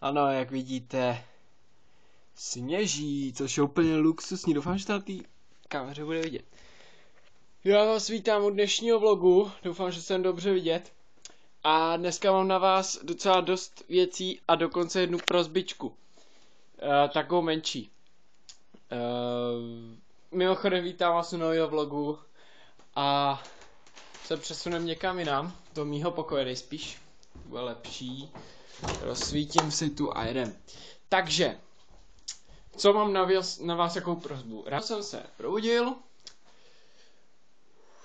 Ano, jak vidíte, sněží, což je úplně luxusní. Doufám, že to na té kameře bude vidět. Já vás vítám u dnešního vlogu, doufám, že jsem dobře vidět. A dneska mám na vás docela dost věcí a dokonce jednu prosbičku. Takovou menší. Mimochodem vítám vás u nového vlogu a se přesunem někam jinam, do mýho pokoje nejspíš. To bude lepší. Rozsvítím si tu a jedem. Takže, co mám na vás jakou prosbu? Ráno jsem se probudil,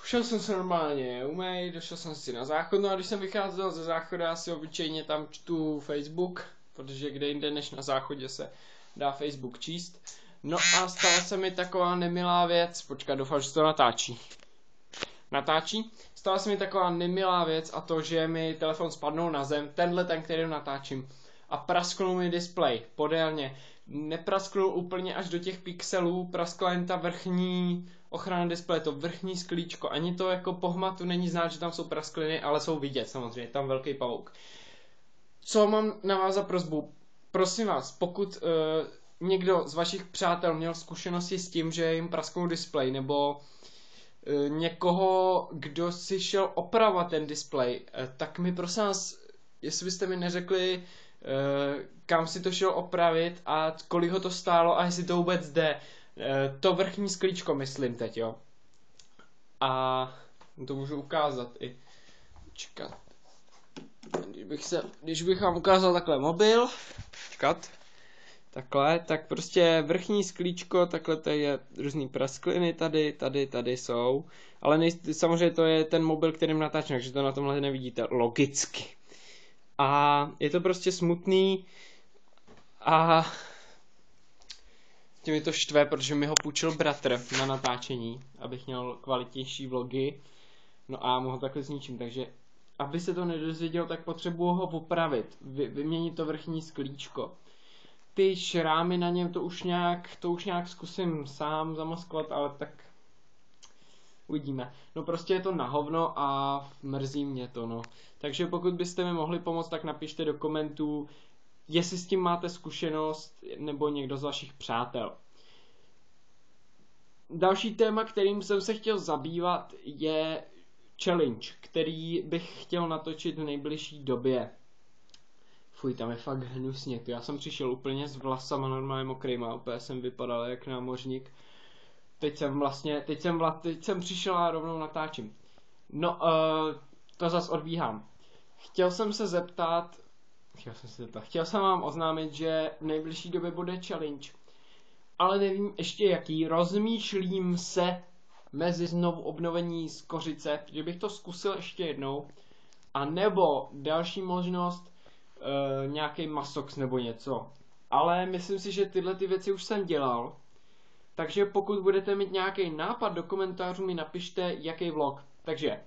šel jsem se normálně umýt, došel jsem si na záchod, no a když jsem vycházel ze záchoda, já si obyčejně tam čtu Facebook, protože kde jinde než na záchodě se dá Facebook číst. No a stala se mi taková nemilá věc, počkat, doufám, že to natáčí. Stala se mi taková nemilá věc a to, že mi telefon spadnul na zem, ten, kterým natáčím. A prasknul mi displej, podélně. Neprasknul úplně až do těch pixelů, praskla jen ta vrchní ochrana displeje, to vrchní sklíčko. Ani to jako po hmatu není znát, že tam jsou praskliny, ale jsou vidět samozřejmě, tam velký pavouk. Co mám na vás za prosbu? Prosím vás, pokud někdo z vašich přátel měl zkušenosti s tím, že jim prasknul displej, nebo někoho, kdo si šel opravovat ten displej, tak mi prosím vás, jestli byste mi neřekli, kam si to šel opravit a kolik ho to stálo a jestli to vůbec jde. To vrchní sklíčko myslím teď, jo. A to můžu ukázat i. Čekat. Když bych vám ukázal takhle mobil, čekat. Takhle, tak prostě vrchní sklíčko, takhle tady je různý praskliny, tady jsou. Ale samozřejmě to je ten mobil, kterým natáčím, takže to na tomhle nevidíte, logicky. A je to prostě smutný a mě to štve, protože mi ho půjčil bratr na natáčení, abych měl kvalitnější vlogy. No a mohl takhle zničím, takže aby se to nedozvěděl, tak potřebuji ho opravit, vyměnit to vrchní sklíčko. Ty šrámy na něm to už nějak zkusím sám zamaskovat, ale tak uvidíme. No prostě je to na hovno a mrzí mě to, no. Takže pokud byste mi mohli pomoct, tak napište do komentů, jestli s tím máte zkušenost, nebo někdo z vašich přátel. Další téma, kterým jsem se chtěl zabývat, je challenge, který bych chtěl natočit v nejbližší době. Fuj, tam je fakt hnusně, já jsem přišel úplně s vlasama normálně mokrýma, úplně jsem vypadal jak námořník. Teď jsem přišel a rovnou natáčím. No, to zas odbíhám. Chtěl jsem vám oznámit, že v nejbližší době bude challenge. Ale nevím ještě jaký, rozmýšlím se mezi znovu obnovení z kořice, že bych to zkusil ještě jednou. A nebo další možnost, nějaký masox nebo něco. Ale myslím si, že tyhle ty věci už jsem dělal. Takže pokud budete mít nějaký nápad, do komentářů mi napište, jaký vlog. Takže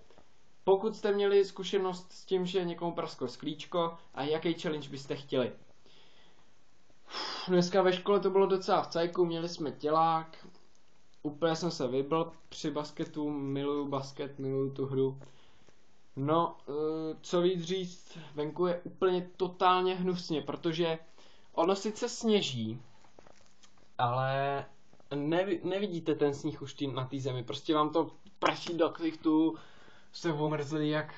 pokud jste měli zkušenost s tím, že někomu prasklo sklíčko a jaký challenge byste chtěli. Dneska ve škole to bylo docela v cajku, měli jsme tělák. Úplně jsem se vybl při basketu, miluju basket, miluju tu hru. No, co víc říct, venku je úplně totálně hnusně, protože ono sice sněží, ale nevidíte ten sníh už na té zemi, prostě vám to prší do ksichtu, jste omrzlí jak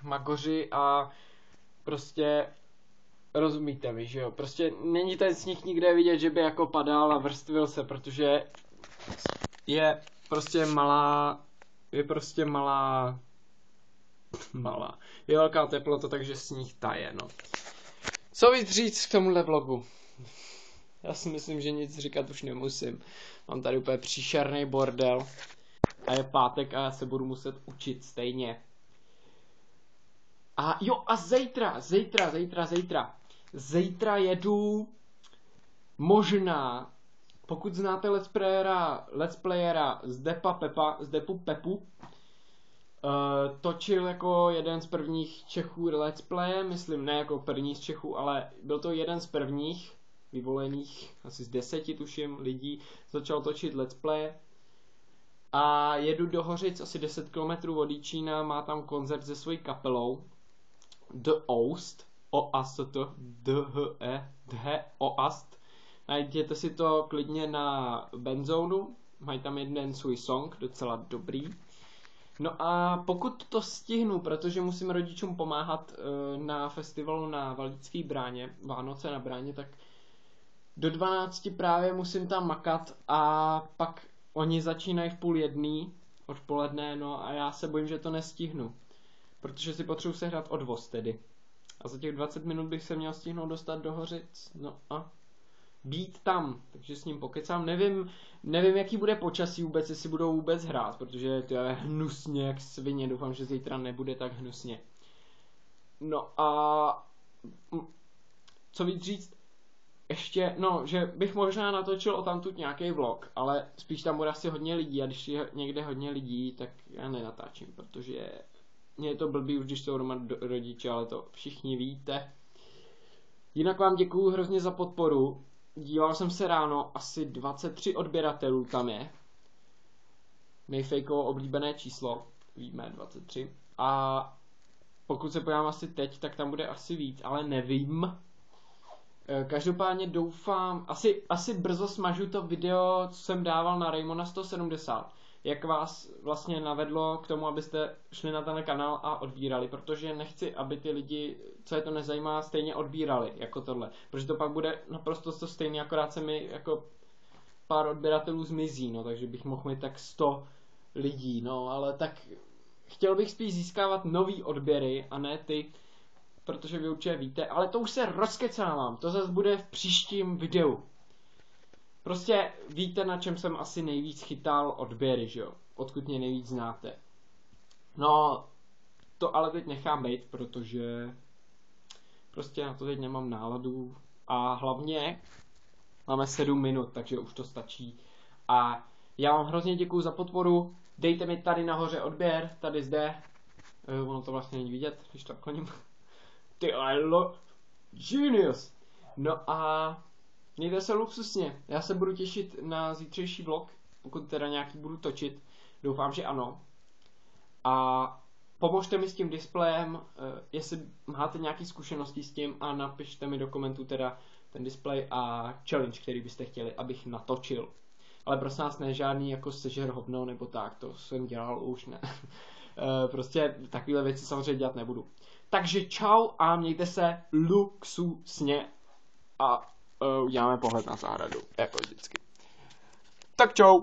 magoři a prostě rozumíte mi, že jo, prostě není ten sníh nikde vidět, že by jako padal a vrstvil se, protože je prostě malá, je velká teplota, takže sníh taje, no. Co víc říct k tomuhle vlogu? Já si myslím, že nic říkat už nemusím. Mám tady úplně příšerný bordel. A je pátek a já se budu muset učit stejně. A jo, a zítra jedu možná, pokud znáte let's playera z Depu Pepu, točil jako jeden z prvních Čechů let's playe, myslím ne jako první z Čechů, ale byl to jeden z prvních vyvolených, asi z 10 tuším lidí, začal točit let's play. A jedu do Hořic asi 10 km od Jičína, má tam koncert se svojí kapelou The Oust. Oast, Oast. Najděte si to klidně na Benzonu, mají tam jeden svůj song, docela dobrý. No a pokud to stihnu, protože musím rodičům pomáhat na festivalu na Valdický bráně, Vánoce na bráně, tak do 12 právě musím tam makat a pak oni začínají v 12:30 odpoledne, no a já se bojím, že to nestihnu, protože si potřebuji sehnat odvoz tedy. A za těch 20 minut bych se měl stihnout dostat do Hořic, no a být tam, takže s ním pokecám. Nevím, jaký bude počasí vůbec, jestli budou vůbec hrát, protože to je hnusně jak svině, doufám, že zítra nebude tak hnusně. No a co víc říct, ještě, no, že bych možná natočil o tamtud nějaký vlog, ale spíš tam bude asi hodně lidí a když je někde hodně lidí, tak já nenatáčím, protože mě je to blbý už, když jsou doma rodiče, ale to všichni víte. Jinak vám děkuju hrozně za podporu. Díval jsem se ráno, asi 23 odběratelů tam je. Mayfejkovo oblíbené číslo, víme, 23. A pokud se podívám asi teď, tak tam bude asi víc, ale nevím. Každopádně doufám, asi brzo smažu to video, co jsem dával na Raymona 170. Jak vás vlastně navedlo k tomu, abyste šli na ten kanál a odbírali, protože nechci, aby ty lidi, co je to nezajímá, stejně odbírali jako tohle. Protože to pak bude naprosto to stejné, akorát se mi jako pár odběratelů zmizí, no, takže bych mohl mít tak 100 lidí, no, ale tak chtěl bych spíš získávat nový odběry a ne ty, protože vy určitě víte, ale to už se rozkecávám, to zase bude v příštím videu. Prostě víte, na čem jsem asi nejvíc chytal odběry, že jo, odkud mě nejvíc znáte. No, to ale teď nechám být, protože prostě na to teď nemám náladu a hlavně máme 7 minut, takže už to stačí. A já vám hrozně děkuju za podporu, dejte mi tady nahoře odběr, tady zde, ono to vlastně není vidět, když to nakloním. Ty genius! No a mějte se luxusně, já se budu těšit na zítřejší vlog, pokud teda nějaký budu točit, doufám, že ano. A pomožte mi s tím displejem, jestli máte nějaké zkušenosti s tím a napište mi do komentů teda ten displej a challenge, který byste chtěli, abych natočil. Ale prosím vás, ne žádný jako sežer hovno nebo tak, to jsem dělal už, ne. Prostě takovéhle věci samozřejmě dělat nebudu. Takže čau a mějte se luxusně a uděláme pohled na zahradu, jako vždycky. Tak čau!